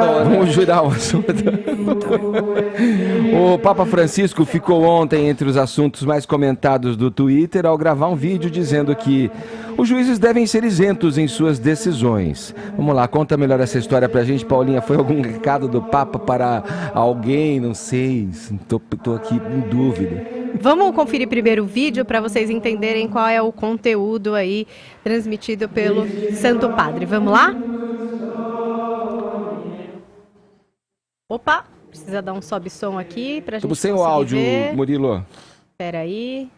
adoro. Vamos jurar o assunto. O Papa Francisco ficou ontem entre os assuntos mais comentados do Twitter ao gravar um vídeo dizendo que os juízes devem ser isentos em suas decisões. Vamos lá, conta melhor essa história pra gente, Paulinha. Foi algum recado do Papa para alguém? Não sei, tô aqui em dúvida. Vamos conferir primeiro o vídeo para vocês entenderem qual é o conteúdo aí transmitido pelo Santo Padre. Vamos lá? Opa, precisa dar um sobe-som aqui pra gente Estamos sem o áudio, ver. Murilo. Espera aí.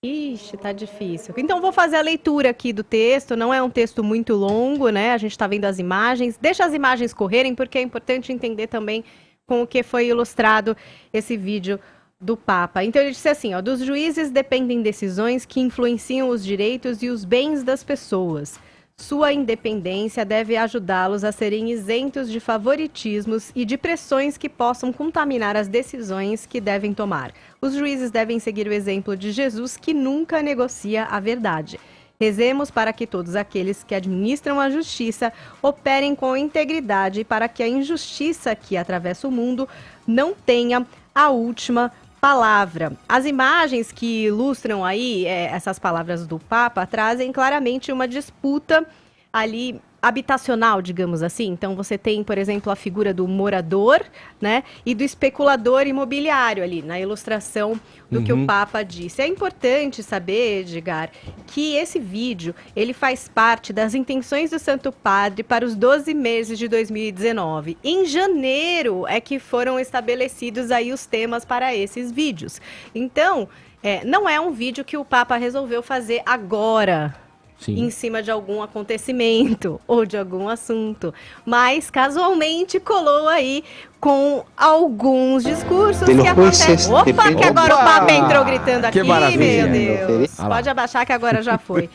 Ixi, tá difícil. Então vou fazer a leitura aqui do texto, não é um texto muito longo, né? A gente tá vendo as imagens. Deixa as imagens correrem, porque é importante entender também com o que foi ilustrado esse vídeo do Papa. Então ele disse assim, ó, dos juízes dependem decisões que influenciam os direitos e os bens das pessoas. Sua independência deve ajudá-los a serem isentos de favoritismos e de pressões que possam contaminar as decisões que devem tomar. Os juízes devem seguir o exemplo de Jesus, que nunca negocia a verdade. Rezemos para que todos aqueles que administram a justiça operem com integridade, para que a injustiça que atravessa o mundo não tenha a última palavra. As imagens que ilustram aí essas palavras do Papa trazem claramente uma disputa ali habitacional, digamos assim. Então você tem, por exemplo, a figura do morador, né, e do especulador imobiliário ali na ilustração do que o Papa disse. É importante saber, Edgar, que esse vídeo, ele faz parte das intenções do Santo Padre para os 12 meses de 2019. Em janeiro é que foram estabelecidos aí os temas para esses vídeos. Então, não é um vídeo que o Papa resolveu fazer agora, sim, em cima de algum acontecimento ou de algum assunto, mas casualmente colou aí com alguns discursos que acontecem. Opa, que agora o Papa entrou gritando aqui, meu Deus. Pode abaixar que agora já foi.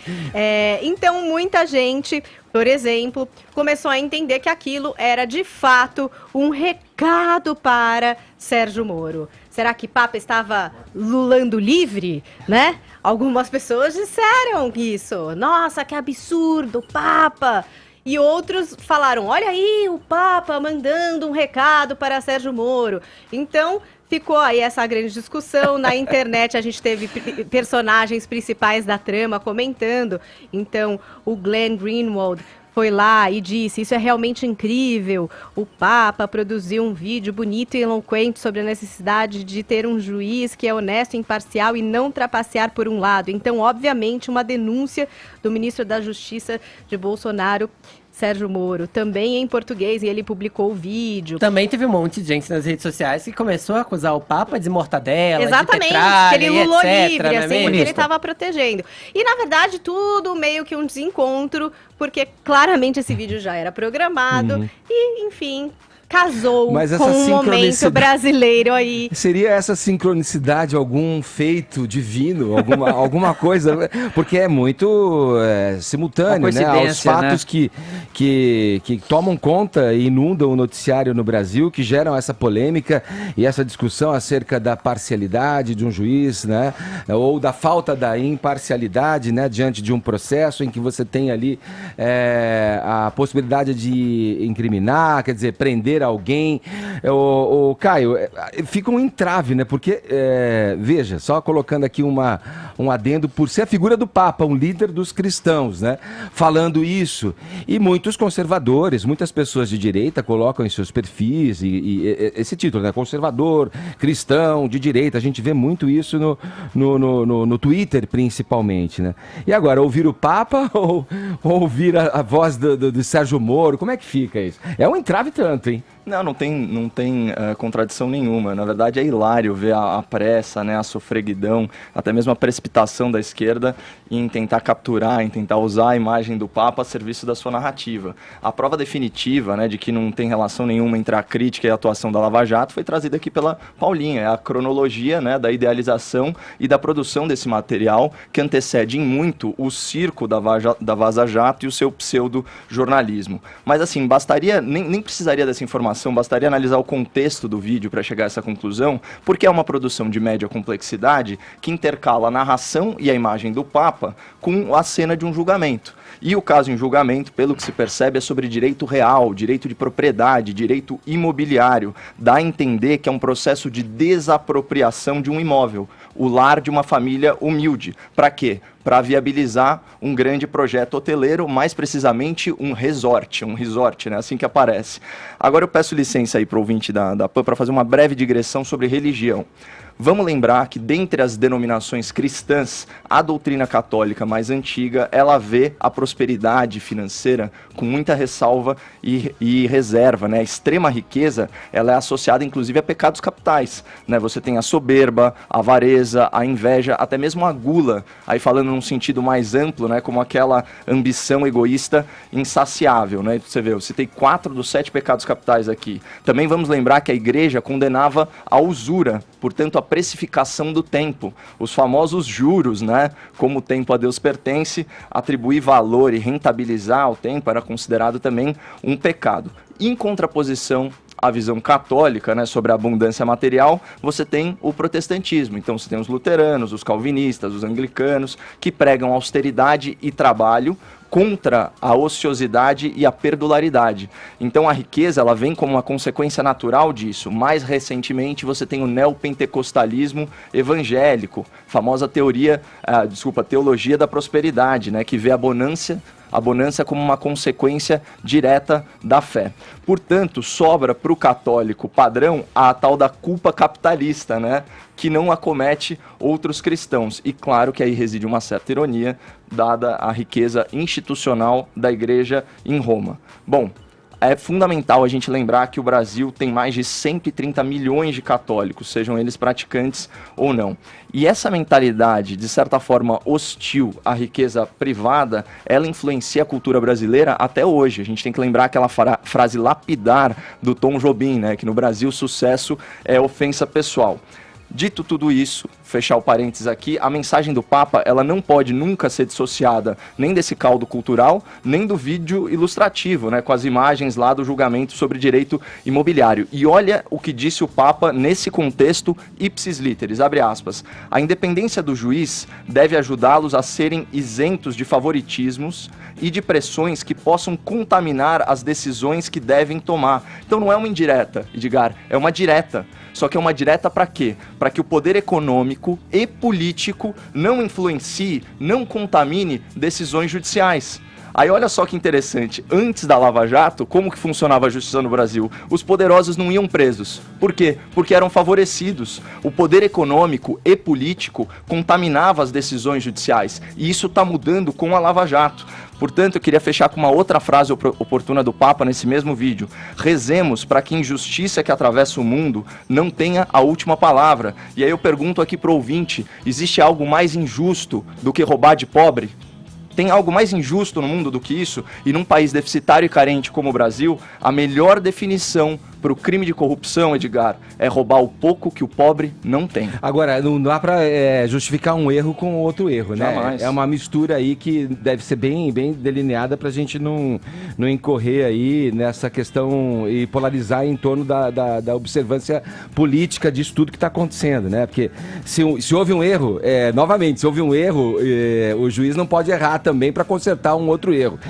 Então, muita gente, por exemplo, começou a entender que aquilo era de fato um recado para Sérgio Moro. Será que Papa estava lulando livre, né? Algumas pessoas disseram isso. Nossa, que absurdo, Papa! E outros falaram, olha aí o Papa mandando um recado para Sérgio Moro. Então, ficou aí essa grande discussão. Na internet a gente teve personagens principais da trama comentando. Então, o Glenn Greenwald foi lá e disse, isso é realmente incrível, o Papa produziu um vídeo bonito e eloquente sobre a necessidade de ter um juiz que é honesto e imparcial e não trapacear por um lado. Então, obviamente, uma denúncia do ministro da Justiça de Bolsonaro, Sérgio Moro, também em português, e ele publicou o vídeo. Também teve um monte de gente nas redes sociais que começou a acusar o Papa de mortadela, exatamente, de petralha, que ele lulou livre, etc, assim, porque ele estava protegendo. E, na verdade, tudo meio que um desencontro, porque claramente esse vídeo já era programado, e, enfim, casou com um momento brasileiro aí. Seria essa sincronicidade algum feito divino, alguma coisa? Porque é muito simultâneo, né? Aos fatos, né, que tomam conta e inundam o noticiário no Brasil, que geram essa polêmica e essa discussão acerca da parcialidade de um juiz, né? Ou da falta da imparcialidade, né? Diante de um processo em que você tem ali a possibilidade de incriminar, quer dizer, prender alguém. O Caio, fica um entrave, né? Porque, veja, só colocando aqui um adendo, por ser a figura do Papa, um líder dos cristãos, né? Falando isso. E muitos conservadores, muitas pessoas de direita colocam em seus perfis e esse título, né? Conservador, cristão, de direita. A gente vê muito isso no Twitter, principalmente, né? E agora, ouvir o Papa ou ouvir a voz do Sérgio Moro? Como é que fica isso? É um entrave tanto, hein? Não tem contradição nenhuma. Na verdade, é hilário ver a pressa, né, a sofreguidão, até mesmo a precipitação da esquerda em tentar capturar, em tentar usar a imagem do Papa a serviço da sua narrativa. A prova definitiva, né, de que não tem relação nenhuma entre a crítica e a atuação da Lava Jato foi trazida aqui pela Paulinha. É a cronologia, né, da idealização e da produção desse material que antecede em muito o circo da Vaza Jato e o seu pseudo-jornalismo. Mas, assim, bastaria, nem precisaria dessa informação informação, bastaria analisar o contexto do vídeo para chegar a essa conclusão, porque é uma produção de média complexidade que intercala a narração e a imagem do Papa com a cena de um julgamento. E o caso em julgamento, pelo que se percebe, é sobre direito real, direito de propriedade, direito imobiliário. Dá a entender que é um processo de desapropriação de um imóvel, o lar de uma família humilde. Para quê? Para viabilizar um grande projeto hoteleiro, mais precisamente um resort, né? Assim que aparece. Agora eu peço licença aí para o ouvinte da PAN para fazer uma breve digressão sobre religião. Vamos lembrar que, dentre as denominações cristãs, a doutrina católica mais antiga, ela vê a prosperidade financeira com muita ressalva e reserva, né? A extrema riqueza, ela é associada, inclusive, a pecados capitais, né? Você tem a soberba, a avareza, a inveja, até mesmo a gula, aí falando num sentido mais amplo, né? Como aquela ambição egoísta insaciável, né? Você vê, eu citei 4 dos 7 pecados capitais aqui. Também vamos lembrar que a igreja condenava a usura, portanto, a precificação do tempo, os famosos juros, né? Como o tempo a Deus pertence, atribuir valor e rentabilizar o tempo era considerado também um pecado. Em contraposição à visão católica, né, sobre a abundância material, você tem o protestantismo. Então você tem os luteranos, os calvinistas, os anglicanos, que pregam austeridade e trabalho contra a ociosidade e a perdularidade. Então a riqueza, ela vem como uma consequência natural disso. Mais recentemente você tem o neopentecostalismo evangélico, famosa teologia da prosperidade, né, que vê a bonança como uma consequência direta da fé. Portanto, sobra para o católico padrão a tal da culpa capitalista, né, que não acomete outros cristãos. E claro que aí reside uma certa ironia, dada a riqueza institucional da igreja em Roma. Bom, é fundamental a gente lembrar que o Brasil tem mais de 130 milhões de católicos, sejam eles praticantes ou não. E essa mentalidade, de certa forma hostil à riqueza privada, ela influencia a cultura brasileira até hoje. A gente tem que lembrar aquela frase lapidar do Tom Jobim, né, que no Brasil sucesso é ofensa pessoal. Dito tudo isso, fechar o parênteses aqui, a mensagem do Papa, ela não pode nunca ser dissociada nem desse caldo cultural, nem do vídeo ilustrativo, né, com as imagens lá do julgamento sobre direito imobiliário. E olha o que disse o Papa nesse contexto ipsis literis, abre aspas, a independência do juiz deve ajudá-los a serem isentos de favoritismos e de pressões que possam contaminar as decisões que devem tomar. Então não é uma indireta, Edgar, é uma direta. Só que é uma direta para quê? Para que o poder econômico e político não influencie, não contamine decisões judiciais. Aí olha só que interessante, antes da Lava Jato, como que funcionava a justiça no Brasil? Os poderosos não iam presos. Por quê? Porque eram favorecidos. O poder econômico e político contaminava as decisões judiciais. E isso está mudando com a Lava Jato. Portanto, eu queria fechar com uma outra frase oportuna do Papa nesse mesmo vídeo. Rezemos para que a injustiça que atravessa o mundo não tenha a última palavra. E aí eu pergunto aqui para o ouvinte, existe algo mais injusto do que roubar de pobre? Tem algo mais injusto no mundo do que isso? E num país deficitário e carente como o Brasil, a melhor definição para o crime de corrupção, Edgar, é roubar o pouco que o pobre não tem. Agora, não dá para justificar um erro com outro erro, né? Jamais. É uma mistura aí que deve ser bem delineada para a gente não incorrer aí nessa questão e polarizar em torno da observância política disso tudo que está acontecendo, né? Porque se houve um erro, novamente, se houve um erro, o juiz não pode errar também para consertar um outro erro.